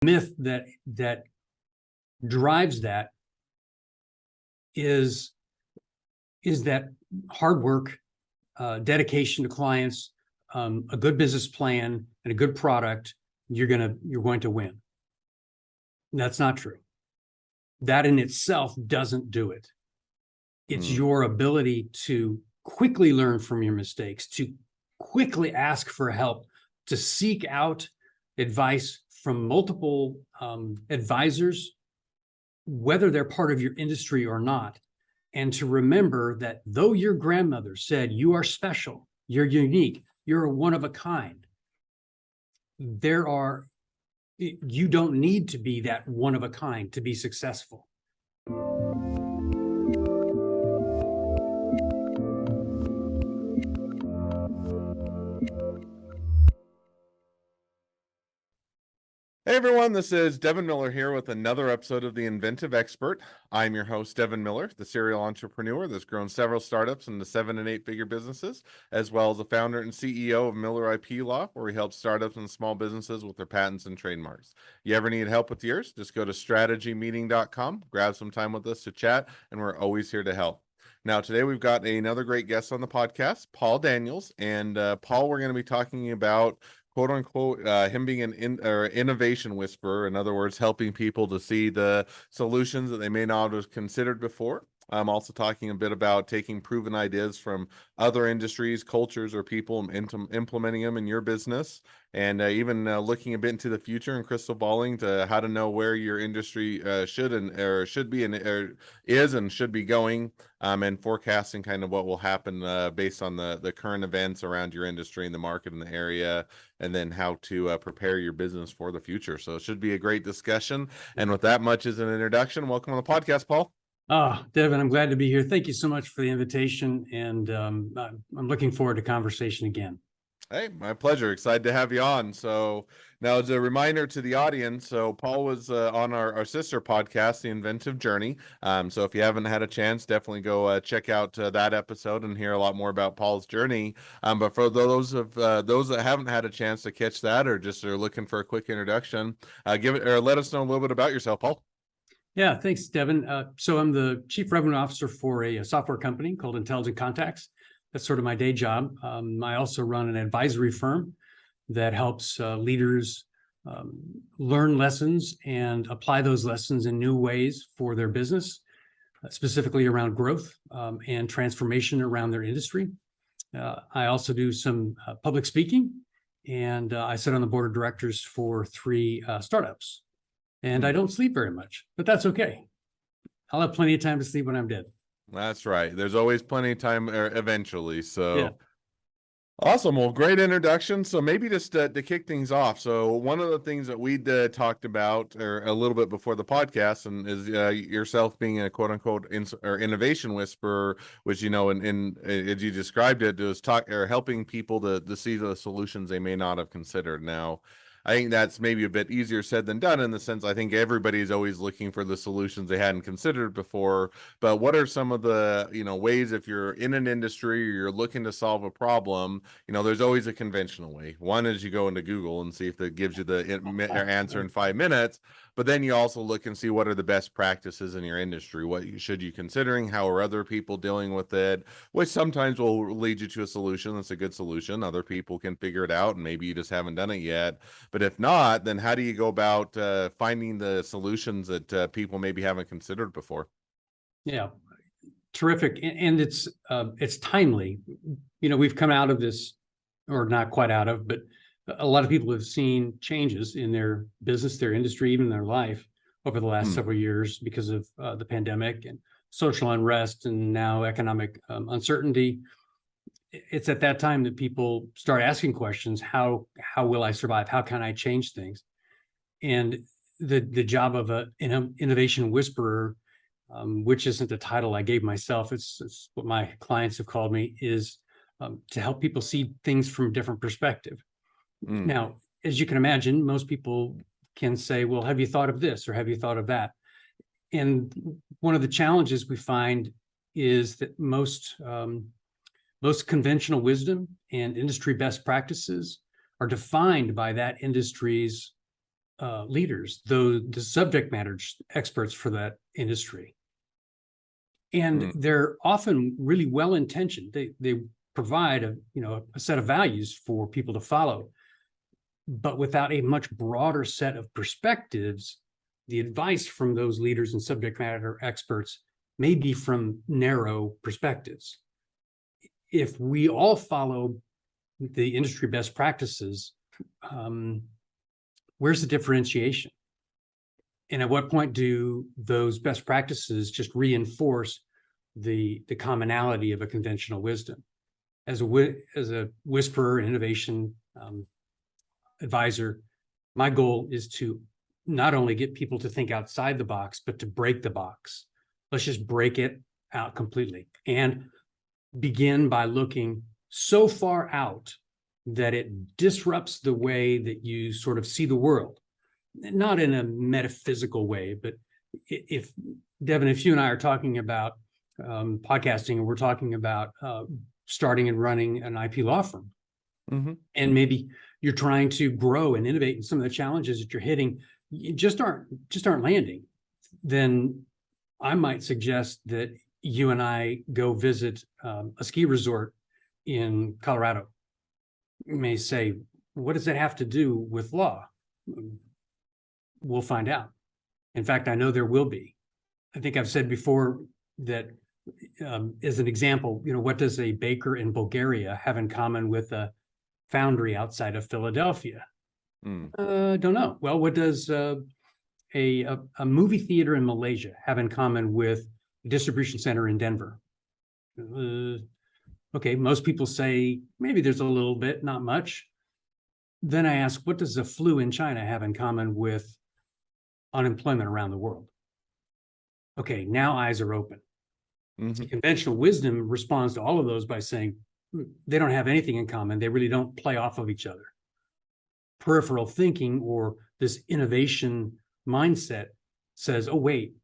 myth that drives that is that hard work, dedication to clients, a good business plan, and a good product, you're going to win. That's not true. That in itself doesn't do it. It's your ability to quickly learn from your mistakes, to quickly ask for help, to seek out advice from multiple advisors, whether they're part of your industry or not, and to remember that though your grandmother said you are special, you're unique, you're one of a kind, you don't need to be that one of a kind to be successful. Hey everyone, this is Devin Miller here with another episode of The Inventive Expert. I'm your host, Devin Miller, the serial entrepreneur that's grown several startups into 7- and 8-figure businesses, as well as the founder and CEO of Miller IP Law, where he helps startups and small businesses with their patents and trademarks. You ever need help with yours? Just go to strategymeeting.com, grab some time with us to chat, and we're always here to help. Now, today we've got another great guest on the podcast, Paul Daniels. And Paul, we're going to be talking about quote unquote, him being an innovation whisperer. In other words, helping people to see the solutions that they may not have considered before. I'm also talking a bit about taking proven ideas from other industries, cultures, or people and implementing them in your business, and even looking a bit into the future and crystal balling to how to know where your industry should be and is and should be going, and forecasting kind of what will happen based on the current events around your industry and the market in the area, and then how to prepare your business for the future. So it should be a great discussion. And with that much as an introduction, welcome on the podcast, Paul. Devin, I'm glad to be here. Thank you so much for the invitation, and I'm looking forward to conversation again. Hey, my pleasure. Excited to have you on. So now, as a reminder to the audience, so Paul was on our sister podcast, The Inventive Journey. So if you haven't had a chance, definitely go check out that episode and hear a lot more about Paul's journey. But for those that haven't had a chance to catch that, or just are looking for a quick introduction, let us know a little bit about yourself, Paul. Yeah, thanks, Devin. So I'm the Chief Revenue Officer for a software company called Intelligent Contacts. That's sort of my day job. I also run an advisory firm that helps leaders learn lessons and apply those lessons in new ways for their business, specifically around growth and transformation around their industry. I also do some public speaking, and I sit on the board of directors for 3 startups. And I don't sleep very much, but that's okay. I'll have plenty of time to sleep when I'm dead. That's right. There's always plenty of time eventually. So yeah. Awesome. Well, great introduction. So maybe just to kick things off. So one of the things that we talked about or a little bit before the podcast and is yourself being a quote unquote innovation whisperer, which, in as you described it, was helping people to see the solutions they may not have considered. Now, I think that's maybe a bit easier said than done, in the sense I think everybody's always looking for the solutions they hadn't considered before. But what are some of the ways, if you're in an industry or you're looking to solve a problem, there's always a conventional way. One is you go into Google and see if that gives you the answer in 5 minutes. But then you also look and see what are the best practices in your industry. What should you considering? How are other people dealing with it? Which sometimes will lead you to a solution that's a good solution. Other people can figure it out, and maybe you just haven't done it yet. But if not, then how do you go about finding the solutions that people maybe haven't considered before? Yeah, terrific. And it's timely. We've come out of this, or not quite out of, but a lot of people have seen changes in their business, their industry, even their life over the last several years because of the pandemic and social unrest and now economic uncertainty. It's at that time that people start asking questions. How will I survive? How can I change things? And the job of an innovation whisperer, which isn't a title I gave myself, it's what my clients have called me, is to help people see things from a different perspective. Now, as you can imagine, most people can say, well, have you thought of this or have you thought of that? And one of the challenges we find is that most conventional wisdom and industry best practices are defined by that industry's leaders, the subject matter experts for that industry. And they're often really well-intentioned. They provide a set of values for people to follow, but without a much broader set of perspectives, the advice from those leaders and subject matter experts may be from narrow perspectives. If we all follow the industry best practices, where's the differentiation? And at what point do those best practices just reinforce the commonality of a conventional wisdom? As a whisperer, innovation advisor, my goal is to not only get people to think outside the box, but to break the box. Let's just break it out completely and begin by looking so far out that it disrupts the way that you sort of see the world. Not in a metaphysical way, but if Devin, if you and I are talking about podcasting, and we're talking about starting and running an IP law firm, and maybe you're trying to grow and innovate, and some of the challenges that you're hitting just aren't landing, then I might suggest that you and I go visit a ski resort in Colorado. You may say, what does that have to do with law? We'll find out. In fact, I know there will be. I think I've said before that as an example, what does a baker in Bulgaria have in common with a foundry outside of Philadelphia? Don't know. Well, what does a movie theater in Malaysia have in common with a distribution center in Denver? Okay, most people say maybe there's a little bit, not much. Then I ask, what does the flu in China have in common with unemployment around the world? Okay, now eyes are open. Conventional wisdom responds to all of those by saying they don't have anything in common. They really don't play off of each other. Peripheral thinking, or this innovation mindset, says, oh, wait,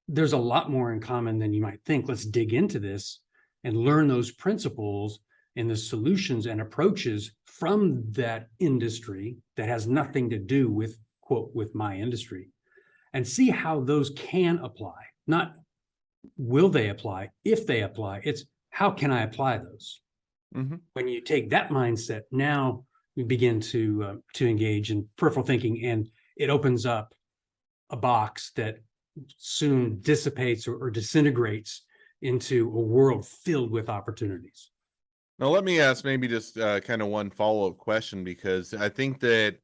there's a lot more in common than you might think. Let's dig into this and learn those principles and the solutions and approaches from that industry that has nothing to do with, quote, with my industry, and see how those can apply. Not will they apply, if they apply, it's how can I apply those? When you take that mindset, now we begin to engage in peripheral thinking, and it opens up a box that soon dissipates or disintegrates into a world filled with opportunities. Now, let me ask maybe just kind of one follow-up question, because I think that,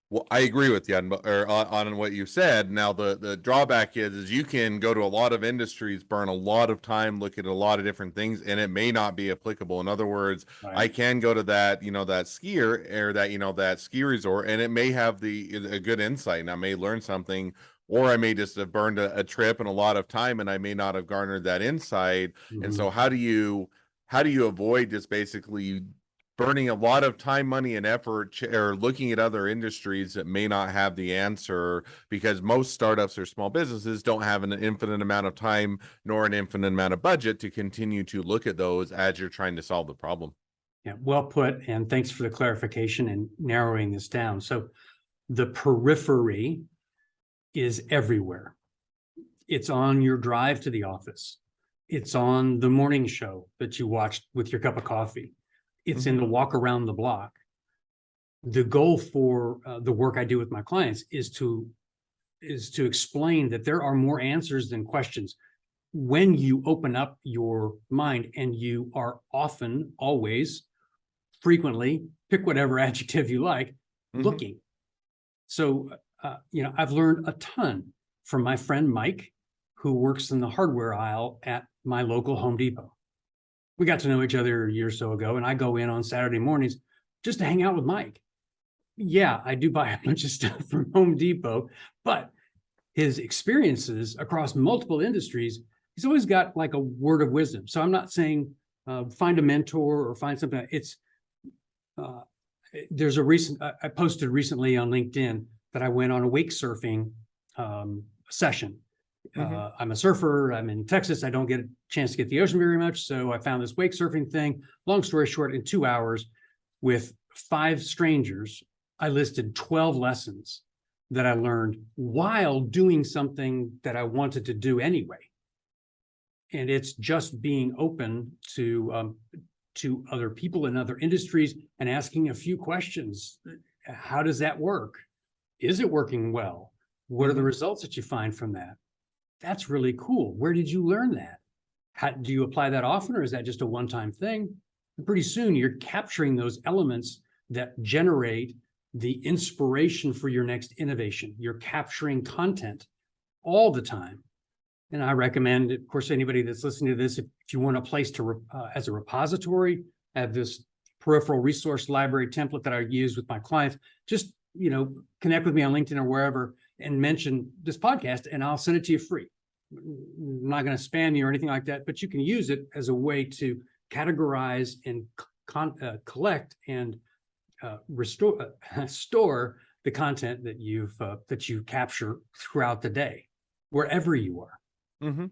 well, I agree with you on what you said. Now, the drawback is you can go to a lot of industries, burn a lot of time, look at a lot of different things, and it may not be applicable. In other words, Right. I can go to that, that skier or that ski resort, and it may have a good insight, and I may learn something, or I may just have burned a trip and a lot of time, and I may not have garnered that insight. And so how do you avoid just basically burning a lot of time, money, and effort, or looking at other industries that may not have the answer, because most startups or small businesses don't have an infinite amount of time nor an infinite amount of budget to continue to look at those as you're trying to solve the problem? Yeah, well put, and thanks for the clarification and narrowing this down. So the periphery is everywhere. It's on your drive to the office. It's on the morning show that you watched with your cup of coffee. It's in the walk around the block. The goal for the work I do with my clients is to explain that there are more answers than questions when you open up your mind, and you are often, always, frequently, pick whatever adjective you like, looking. So, I've learned a ton from my friend Mike, who works in the hardware aisle at my local Home Depot. We got to know each other a year or so ago, and I go in on Saturday mornings just to hang out with Mike. Yeah, I do buy a bunch of stuff from Home Depot, but his experiences across multiple industries, he's always got like a word of wisdom. So I'm not saying find a mentor or find something. It's there's a recent, I posted recently on LinkedIn that I went on a wake surfing session. I'm a surfer. I'm in Texas. I don't get a chance to get the ocean very much. So I found this wake surfing thing. Long story short, in 2 hours with 5 strangers, I listed 12 lessons that I learned while doing something that I wanted to do anyway. And it's just being open to other people in other industries and asking a few questions. How does that work? Is it working well? What are the results that you find from that? That's really cool. Where did you learn that? How do you apply that often, or is that just a one-time thing? And pretty soon you're capturing those elements that generate the inspiration for your next innovation. You're capturing content all the time. And I recommend, of course, anybody that's listening to this, if you want a place to, as a repository, have this peripheral resource library template that I use with my clients, just, connect with me on LinkedIn or wherever and mention this podcast and I'll send it to you free. I'm not going to spam you or anything like that, but you can use it as a way to categorize and collect and store the content that you capture throughout the day, wherever you are. Mm-hmm.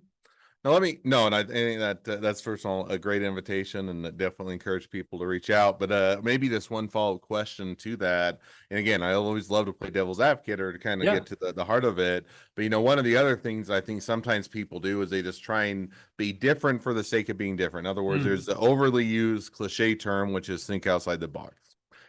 Now and I think that's first of all a great invitation, and definitely encourage people to reach out. But maybe just one follow-up question to that. And again, I always love to play devil's advocate or to kind of get to the heart of it. But one of the other things I think sometimes people do is they just try and be different for the sake of being different. In other words, there's the overly used cliche term, which is think outside the box.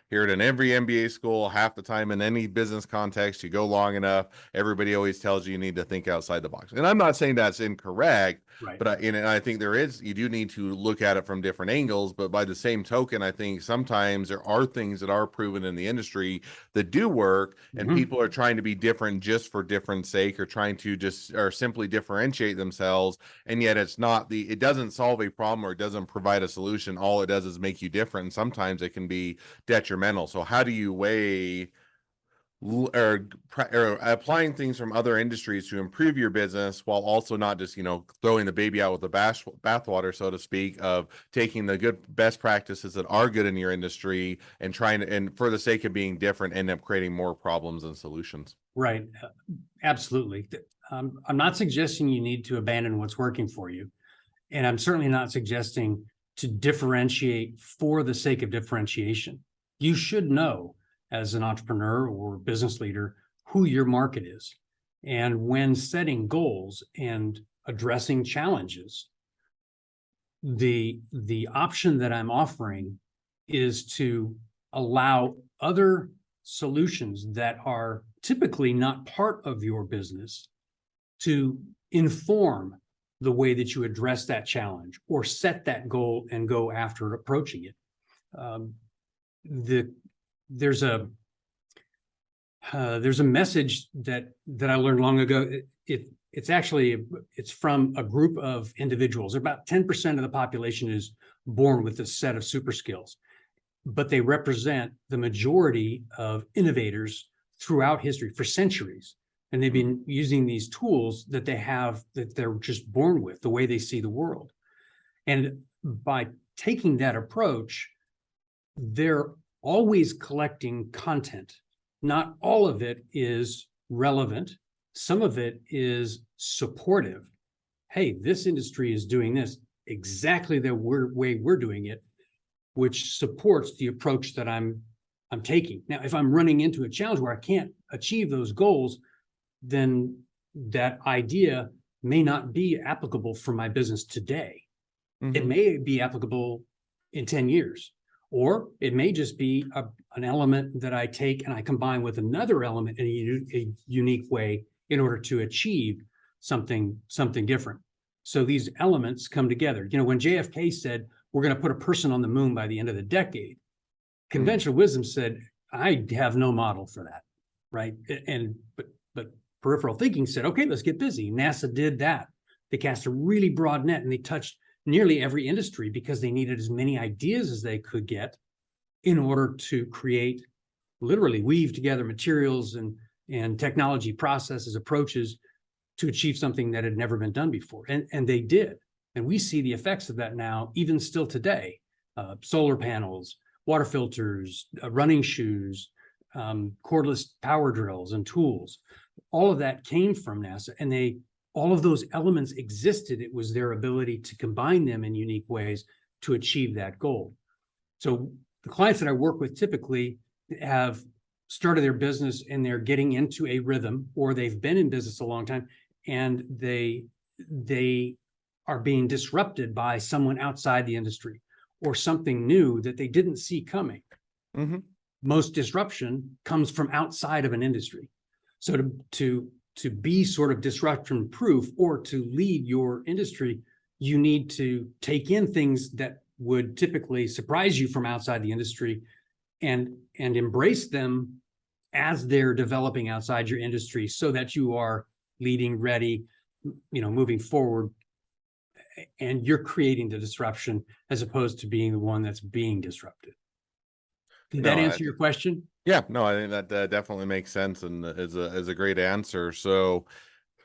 Hear it in every MBA school, half the time in any business context, you go long enough, everybody always tells you need to think outside the box. And I'm not saying that's incorrect, right. But I think you do need to look at it from different angles. But by the same token, I think sometimes there are things that are proven in the industry that do work, and people are trying to be different just for different sake, or trying to or simply differentiate themselves. And yet it doesn't solve a problem, or it doesn't provide a solution. All it does is make you different. And sometimes it can be detrimental. So how do you weigh or applying things from other industries to improve your business, while also not just throwing the baby out with the bathwater, so to speak, of taking the best practices that are good in your industry and trying to, and for the sake of being different, end up creating more problems than solutions? Right. Absolutely. I'm not suggesting you need to abandon what's working for you, and I'm certainly not suggesting to differentiate for the sake of differentiation. You should know, as an entrepreneur or business leader, who your market is. And when setting goals and addressing challenges, the option that I'm offering is to allow other solutions that are typically not part of your business to inform the way that you address that challenge or set that goal and go after approaching it. There's a message that I learned long ago. It's from a group of individuals. About 10% of the population is born with this set of super skills, but they represent the majority of innovators throughout history for centuries. And they've been using these tools that they're just born with, the way they see the world. And by taking that approach, they're always collecting content. Not all of it is relevant. Some of it is supportive. Hey, this industry is doing this exactly the way we're doing it, which supports the approach that I'm taking. Now, if I'm running into a challenge where I can't achieve those goals, then that idea may not be applicable for my business today. It may be applicable in 10 years. Or it may just be an element that I take and I combine with another element in a unique way in order to achieve something different. So these elements come together. When JFK said, we're going to put a person on the moon by the end of the decade, conventional wisdom said, I have no model for that, right? But peripheral thinking said, okay, let's get busy. NASA did that. They cast a really broad net and they touched nearly every industry because they needed as many ideas as they could get in order to literally weave together materials and technology processes, approaches to achieve something that had never been done before. And they did. And we see the effects of that now, even still today. Solar panels, water filters, running shoes, cordless power drills and tools. All of that came from NASA, and all of those elements existed. It was their ability to combine them in unique ways to achieve that goal. So the clients that I work with typically have started their business and they're getting into a rhythm, or they've been in business a long time, and they are being disrupted by someone outside the industry or something new that they didn't see coming. Mhm. Most disruption comes from outside of an industry. So to be sort of disruption proof or to lead your industry, you need to take in things that would typically surprise you from outside the industry and embrace them as they're developing outside your industry, so that you are leading, ready, moving forward, and you're creating the disruption as opposed to being the one that's being disrupted. Did that No, answer your question? yeah, no, I think that definitely makes sense and is a great answer. So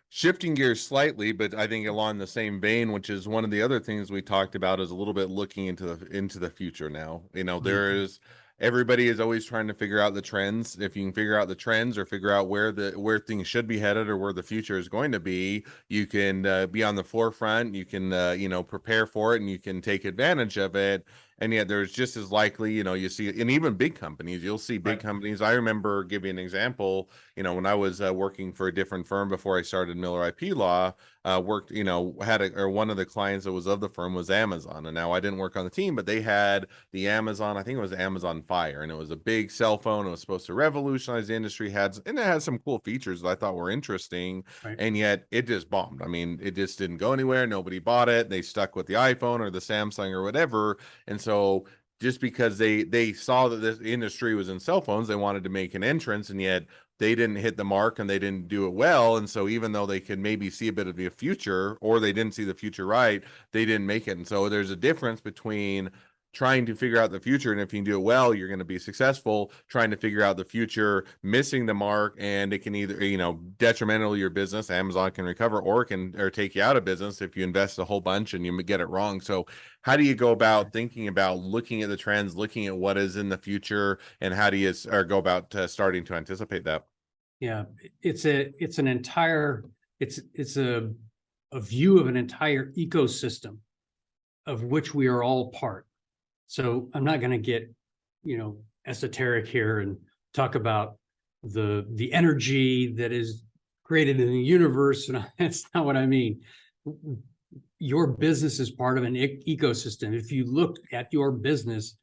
shifting gears slightly, but I think along the same vein, which is one of the other things we talked about, is a little bit looking into the future now. There is everybody is always trying to figure out the trends. If you can figure out the trends or figure out where things should be headed or where the future is going to be, you can be on the forefront. You can prepare for it, and you can take advantage of it. And yet there's just as likely, you see, and even big companies, you'll see big companies. I remember giving an example, when I was working for a different firm before I started Miller IP Law, worked, one of the clients that was of the firm was Amazon. And now I didn't work on the team, but they had the Amazon, I think it was Amazon Fire, and it was a big cell phone. It was supposed to revolutionize the industry, and it had some cool features that I thought were interesting. Right. And yet it just bombed. I mean, it just didn't go anywhere. Nobody bought it. They stuck with the iPhone or the Samsung or whatever. And so just because they saw that this industry was in cell phones, they wanted to make an entrance, and yet they didn't hit the mark and they didn't do it well. And so even though they could maybe see a bit of the future, or they didn't see the future right, they didn't make it. And so there's a difference between trying to figure out the future, and if you can do it well, you're going to be successful. Trying to figure out the future, missing the mark, and it can either detrimental to your business, Amazon can recover, or take you out of business if you invest a whole bunch and you get it wrong. So how do you go about thinking about looking at the trends, looking at what is in the future, and how do you go about starting to anticipate that? Yeah, it's a view of an entire ecosystem of which we are all part. So I'm not going to get, esoteric here and talk about the energy that is created in the universe. And that's not what I mean. Your business is part of an ecosystem. If you look at your business,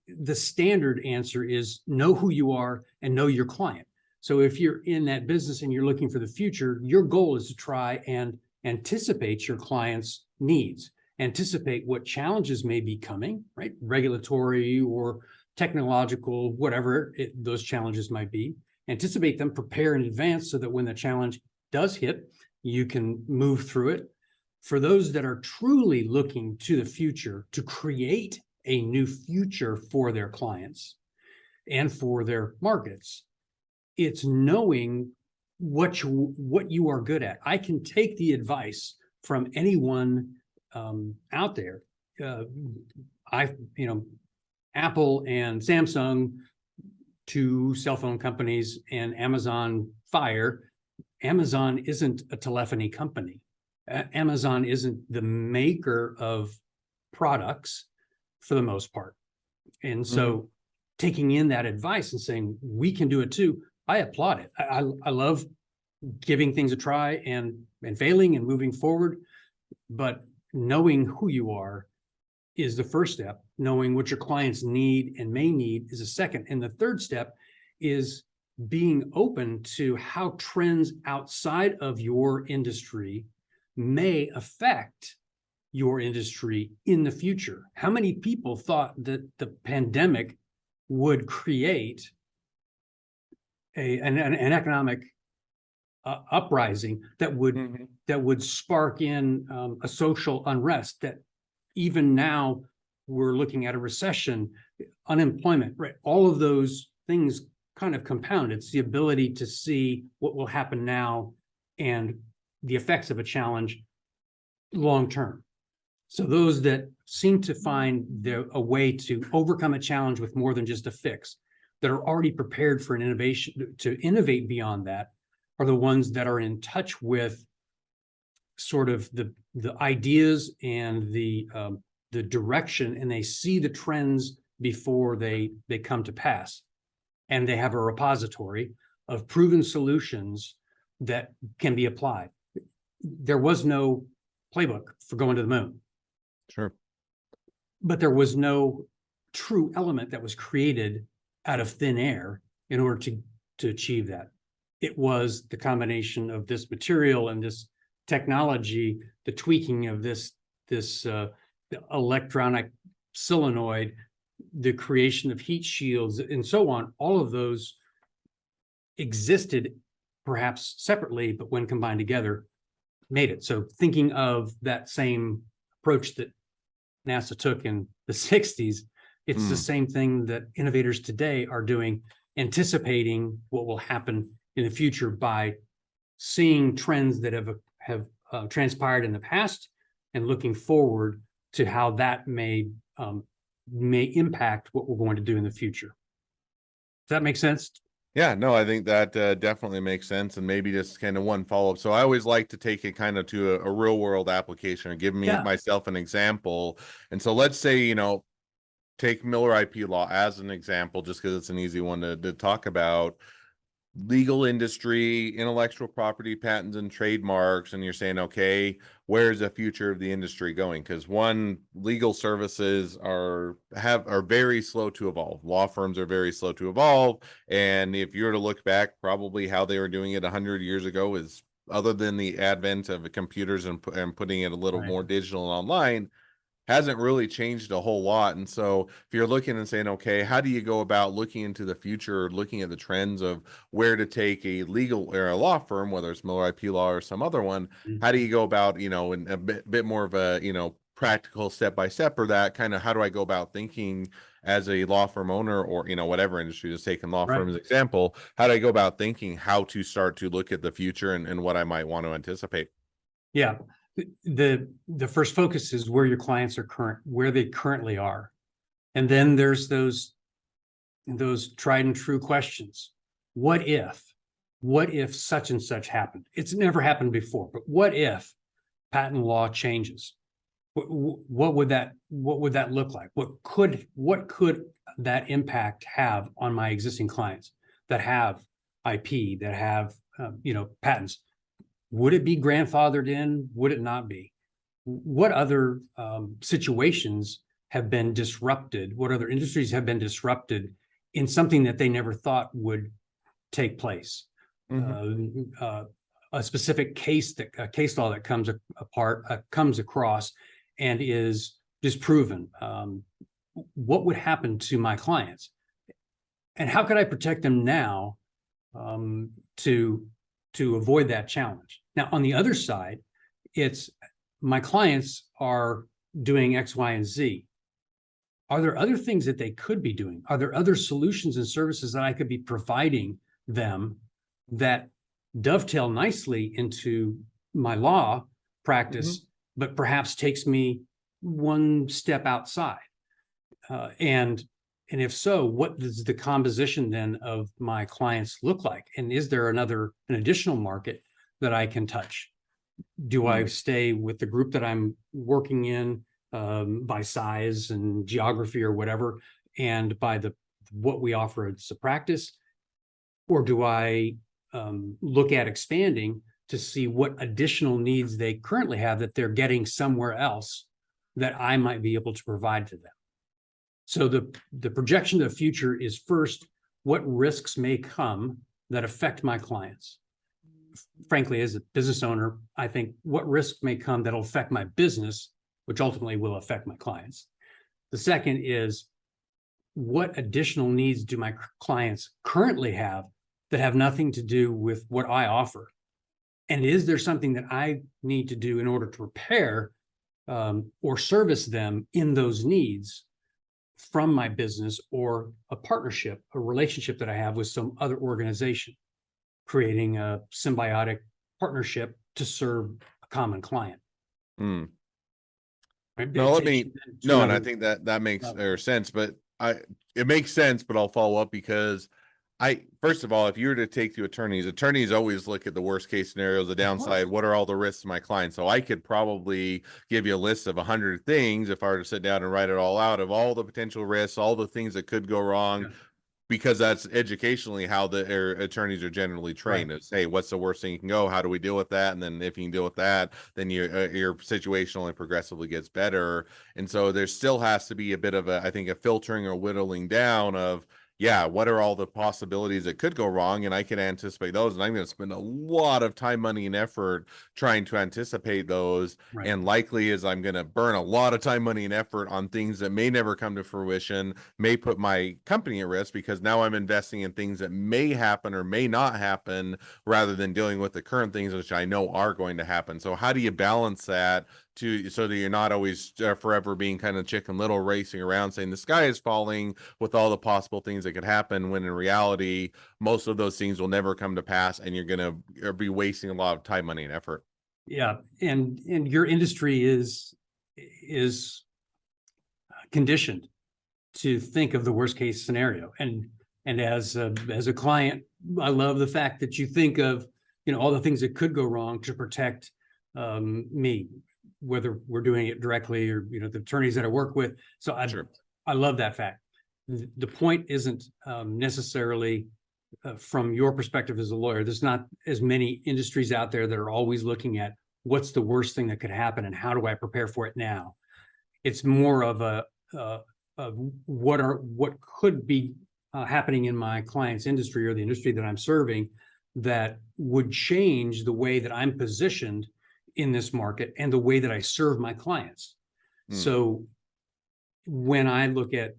the standard answer is know who you are and know your client. So if you're in that business and you're looking for the future, your goal is to try and anticipate your client's needs, anticipate what challenges may be coming, right? Regulatory or technological, whatever those challenges might be. Anticipate them, prepare in advance so that when the challenge does hit, you can move through it. For those that are truly looking to the future to create a new future for their clients and for their markets, it's knowing what you are good at. I can take the advice from anyone out there. Apple and Samsung, two cell phone companies, and Amazon Fire. Amazon isn't a telephony company. Amazon isn't the maker of products for the most part. And so taking in that advice and saying, we can do it too, I applaud it. I love giving things a try and failing and moving forward. But knowing who you are is the first step. Knowing what your clients need and may need is a second. And the third step is being open to how trends outside of your industry may affect your industry in the future. How many people thought that the pandemic would create an economic uprising that would spark in a social unrest, that even now we're looking at a recession, unemployment, right? All of those things kind of compound. It's the ability to see what will happen now and the effects of a challenge long term. So those that seem to find a way to overcome a challenge with more than just a fix, that are already prepared for an innovation, to innovate beyond that, are the ones that are in touch with sort of the ideas and the direction, and they see the trends before they come to pass. and they have a repository of proven solutions that can be applied. There was no playbook for going to the moon, Sure. but there was no true element that was created out of thin air in order to achieve that. It was the combination of this material and this technology, the tweaking of this electronic solenoid, the creation of heat shields, and so on. All of those existed perhaps separately, but when combined together, made it. So thinking of that same approach that NASA took in the 60s, it's the same thing that innovators today are doing, anticipating what will happen in the future by seeing trends that have transpired in the past and looking forward to how that may impact what we're going to do in the future. Does that make sense? Yeah, no, I think that definitely makes sense. And maybe just kind of one follow-up. So I always like to take it kind of to a real world application and give myself an example. And so let's say, take Miller IP law as an example, just because it's an easy one to talk about. Legal industry, intellectual property, patents and trademarks, and you're saying, okay, where's the future of the industry going? Because one, legal services are very slow to evolve. Law firms are very slow to evolve, and if you were to look back, probably how they were doing it 100 years ago is, other than the advent of computers and putting it a little more digital and online, hasn't really changed a whole lot. And so if you're looking and saying, okay, how do you go about looking into the future, looking at the trends of where to take a legal or a law firm, whether it's Miller IP law or some other one, how do you go about, in a bit more of a, practical step-by-step, or that kind of, how do I go about thinking as a law firm owner, or, whatever industry, just taking law firm as example, how do I go about thinking how to start to look at the future and what I might want to anticipate? Yeah. The first focus is where your clients are where they currently are. And then there's those tried and true questions. What if such and such happened? It's never happened before, but what if patent law changes? What would that look like? What could that impact have on my existing clients that have IP, that have patents? Would it be grandfathered in? Would it not be? What other situations have been disrupted? What other industries have been disrupted in something that they never thought would take place? A specific case law that comes across and is disproven. What would happen to my clients? And how could I protect them now to avoid that challenge? Now, on the other side, it's my clients are doing X, Y, and Z. Are there other things that they could be doing? Are there other solutions and services that I could be providing them that dovetail nicely into my law practice, but perhaps takes me one step outside? And if so, what does the composition then of my clients look like? And is there an additional market that I can touch? Do I stay with the group that I'm working in by size and geography or whatever, and by what we offer as a practice? Or do I look at expanding to see what additional needs they currently have that they're getting somewhere else that I might be able to provide to them? So the projection of the future is, first, what risks may come that affect my clients? Frankly, as a business owner, I think what risks may come that'll affect my business, which ultimately will affect my clients. The second is, what additional needs do my clients currently have that have nothing to do with what I offer? And is there something that I need to do in order to repair or service them in those needs from my business, or a partnership, a relationship that I have with some other organization, creating a symbiotic partnership to serve a common client? Right? No, and I think that makes sense, but it makes sense, but I'll follow up, because first of all, if you were to take to attorneys always look at the worst case scenarios, the downside, what are all the risks to my client? So I could probably give you a list of 100 things if I were to sit down and write it all out, of all the potential risks, all the things that could go wrong. because that's educationally how the attorneys are generally Right. trained. Is, hey, what's the worst thing you can go? How do we deal with that? And then if you can deal with that, then your situation only progressively gets better. And so there still has to be a bit of a, I think, a filtering or whittling down of, yeah, what are all the possibilities that could go wrong? And I can anticipate those. And I'm going to spend a lot of time, money, and effort trying to anticipate those. Right. And likely is I'm going to burn a lot of time, money, and effort on things that may never come to fruition, may put my company at risk, because now I'm investing in things that may happen or may not happen rather than dealing with the current things which I know are going to happen. So how do you balance that to, so that you're not always forever being kind of Chicken Little, racing around saying the sky is falling with all the possible things that could happen, when in reality most of those things will never come to pass, and you're going to be wasting a lot of time, money, and effort. Yeah. And your industry is conditioned to think of the worst case scenario. And as a client, I love the fact that you think of, all the things that could go wrong to protect me, whether we're doing it directly or, the attorneys that I work with. So Sure. I love that fact. The point isn't necessarily from your perspective as a lawyer. There's not as many industries out there that are always looking at what's the worst thing that could happen and how do I prepare for it now. It's more of of what could be happening in my client's industry or the industry that I'm serving that would change the way that I'm positioned in this market and the way that I serve my clients. So when I look at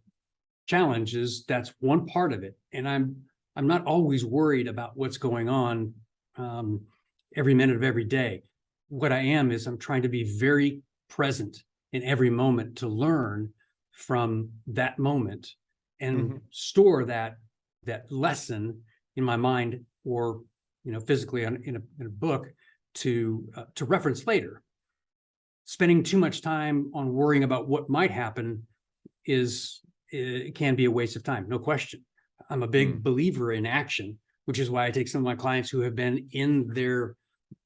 challenges, that's one part of it. And I'm not always worried about what's going on every minute of every day. What I am is I'm trying to be very present in every moment to learn from that moment and store that lesson in my mind, or physically in a book to reference later. Spending too much time on worrying about what might happen it can be a waste of time, no question. I'm a big believer in action, which is why I take some of my clients who have been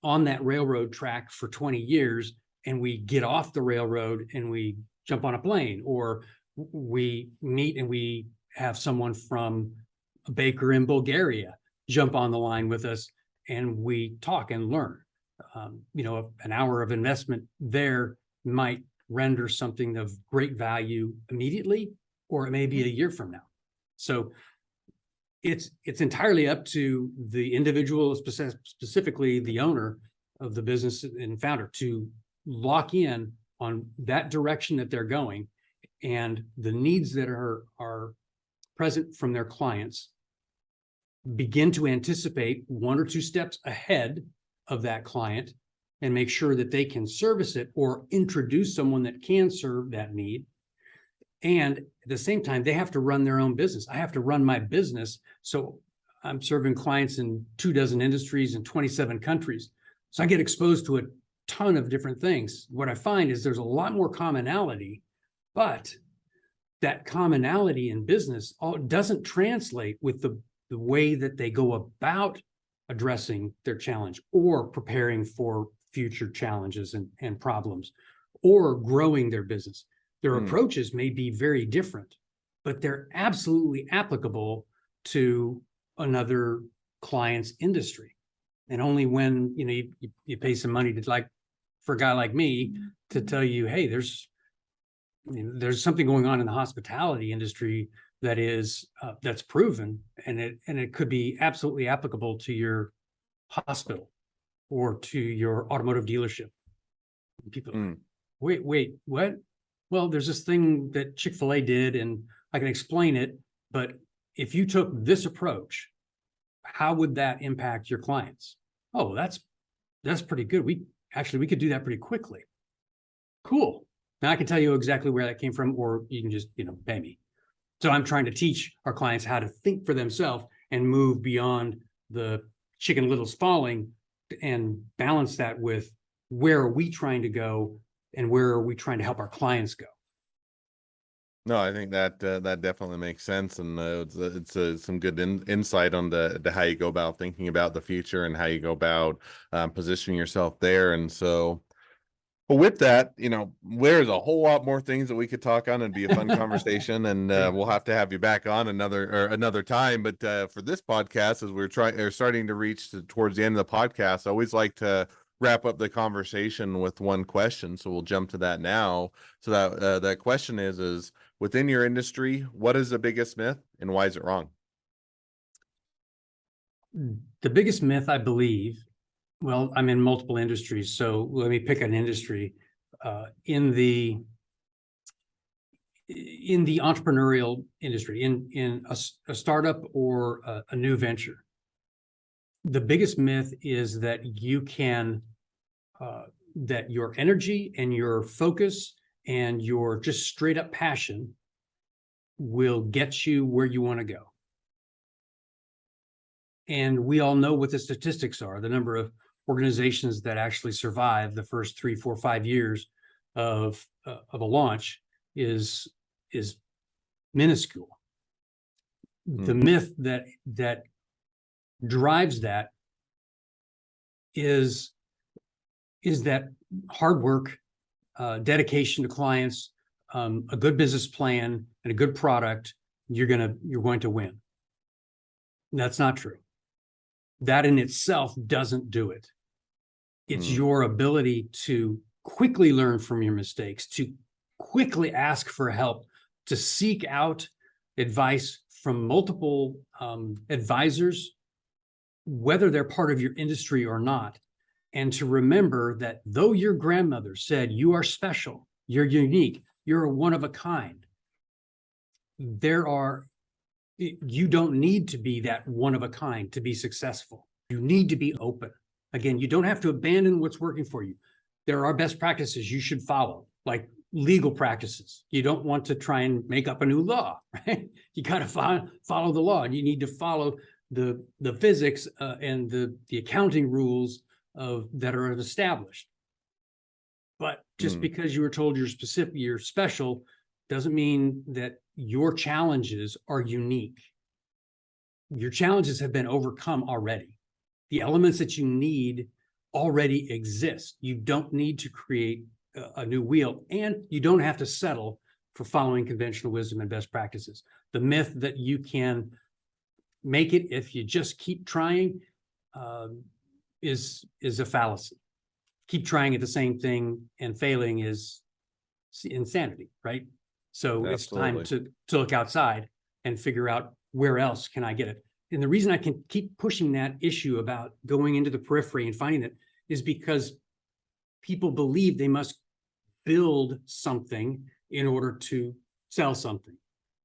on that railroad track for 20 years, and we get off the railroad and we jump on a plane, or we meet and we have someone from a baker in Bulgaria jump on the line with us, and we talk and learn. An hour of investment there might render something of great value immediately, or it may be a year from now. So it's entirely up to the individual, specifically the owner of the business and founder, to lock in on that direction that they're going and the needs that are present from their clients. Begin to anticipate one or two steps ahead of that client and make sure that they can service it or introduce someone that can serve that need. And at the same time, they have to run their own business. I have to run my business. So I'm serving clients in 24 industries in 27 countries. So I get exposed to a ton of different things. What I find is there's a lot more commonality, but that commonality in business doesn't translate with the way that they go about addressing their challenge or preparing for future challenges and problems or growing their business. Their approaches may be very different, but they're absolutely applicable to another client's industry. And only when you pay some money for a guy like me to tell you, hey, there's something going on in the hospitality industry that's proven, and it could be absolutely applicable to your hospital or to your automotive dealership. People are like, wait, what? Well, there's this thing that Chick-fil-A did, and I can explain it, but if you took this approach, how would that impact your clients? Oh, that's pretty good. We could do that pretty quickly. Cool. Now I can tell you exactly where that came from, or you can just, pay me. So I'm trying to teach our clients how to think for themselves and move beyond the Chicken Little's falling and balance that with where are we trying to go and where are we trying to help our clients go. No, I think that that definitely makes sense, and it's some good insight on the how you go about thinking about the future and how you go about positioning yourself there. And so, Well, with that, there's a whole lot more things that we could talk on and be a fun conversation. And we'll have to have you back on another time. But for this podcast, as we're starting to reach towards the end of the podcast, I always like to wrap up the conversation with one question. So we'll jump to that now. So that question is within your industry, what is the biggest myth and why is it wrong? The biggest myth, I believe, well, I'm in multiple industries, so let me pick an industry. In the entrepreneurial industry, in a startup or a new venture, the biggest myth is that you can, that your energy and your focus and your just straight up passion will get you where you want to go. And we all know what the statistics are. The number of organizations that actually survive the first 3, 4, 5 years of a launch is minuscule. The myth that drives that is that hard work, dedication to clients, a good business plan, and a good product, you're going to win. That's not true. That in itself doesn't do it. It's your ability to quickly learn from your mistakes, to quickly ask for help, to seek out advice from multiple advisors, whether they're part of your industry or not, and to remember that though your grandmother said you are special, you're unique, you're a one of a kind, you don't need to be that one of a kind to be successful. You need to be open. Again, you don't have to abandon what's working for you. There are best practices you should follow, like legal practices. You don't want to try and make up a new law, right? You got to follow the law, and you need to follow the physics and the accounting rules that are established. But just because you were told you're special doesn't mean that your challenges are unique. Your challenges have been overcome already. The elements that you need already exist. You don't need to create a new wheel, and you don't have to settle for following conventional wisdom and best practices. The myth that you can make it if you just keep trying is a fallacy. Keep trying at the same thing and failing is insanity, right? So Absolutely. It's time to look outside and figure out where else can I get it. And the reason I can keep pushing that issue about going into the periphery and finding it is because people believe they must build something in order to sell something.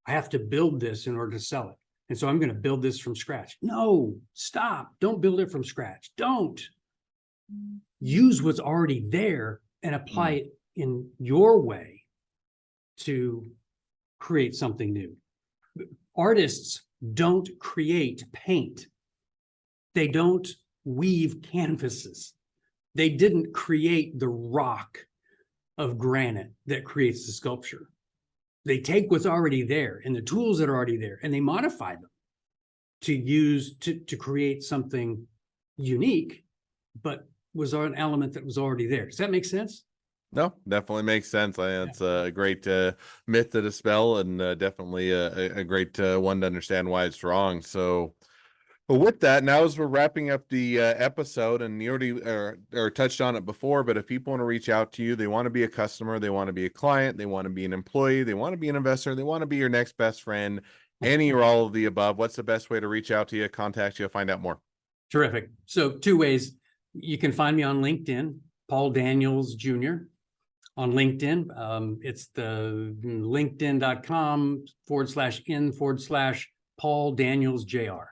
I have to build this in order to sell it. And so I'm going to build this from scratch. No, stop. Don't build it from scratch. Don't. Use what's already there and apply it in your way to create something new. Artists don't create paint. They don't weave canvases. They didn't create the rock of granite that creates the sculpture. They take what's already there and the tools that are already there, and they modify them to use to create something unique, but was an element that was already there. Does that make sense? No, definitely makes sense. It's a great myth to dispel, and definitely a great one to understand why it's wrong. So, but with that, now as we're wrapping up the episode, and you already or touched on it before, but if people want to reach out to you, they want to be a customer, they want to be a client, they want to be an employee, they want to be an investor, they want to be your next best friend, any or all of the above, what's the best way to reach out to you, contact you, find out more? Terrific. So 2 ways. You can find me on LinkedIn, Paul Daniels Jr. On LinkedIn, it's the linkedin.com/in/Paul Daniels Jr.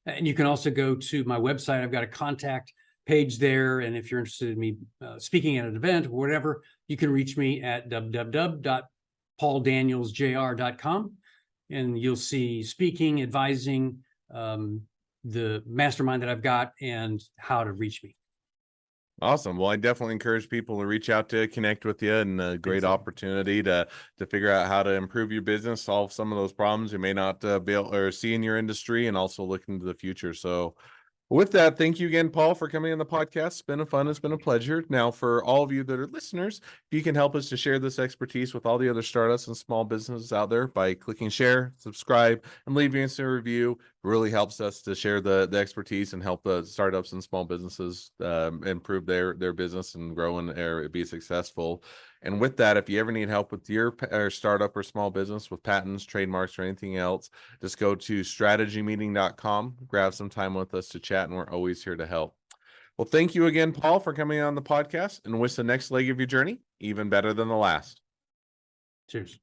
And you can also go to my website. I've got a contact page there. And if you're interested in me speaking at an event or whatever, you can reach me at www.pauldanielsjr.com. And you'll see speaking, advising, the mastermind that I've got, and how to reach me. Awesome. Well, I definitely encourage people to reach out to connect with you, and a great opportunity to figure out how to improve your business, solve some of those problems you may not be able or see in your industry, and also look into the future. So With that, thank you again, Paul, for coming on the podcast. It's been it's been a pleasure. Now, for all of you that are listeners, if you can help us to share this expertise with all the other startups and small businesses out there by clicking share, subscribe, and leaving us a review, it really helps us to share the expertise and help the startups and small businesses improve their business and grow and be successful. And with that, if you ever need help with your startup or small business with patents, trademarks, or anything else, just go to strategymeeting.com, grab some time with us to chat, and we're always here to help. Well, thank you again, Paul, for coming on the podcast, and wish the next leg of your journey even better than the last. Cheers.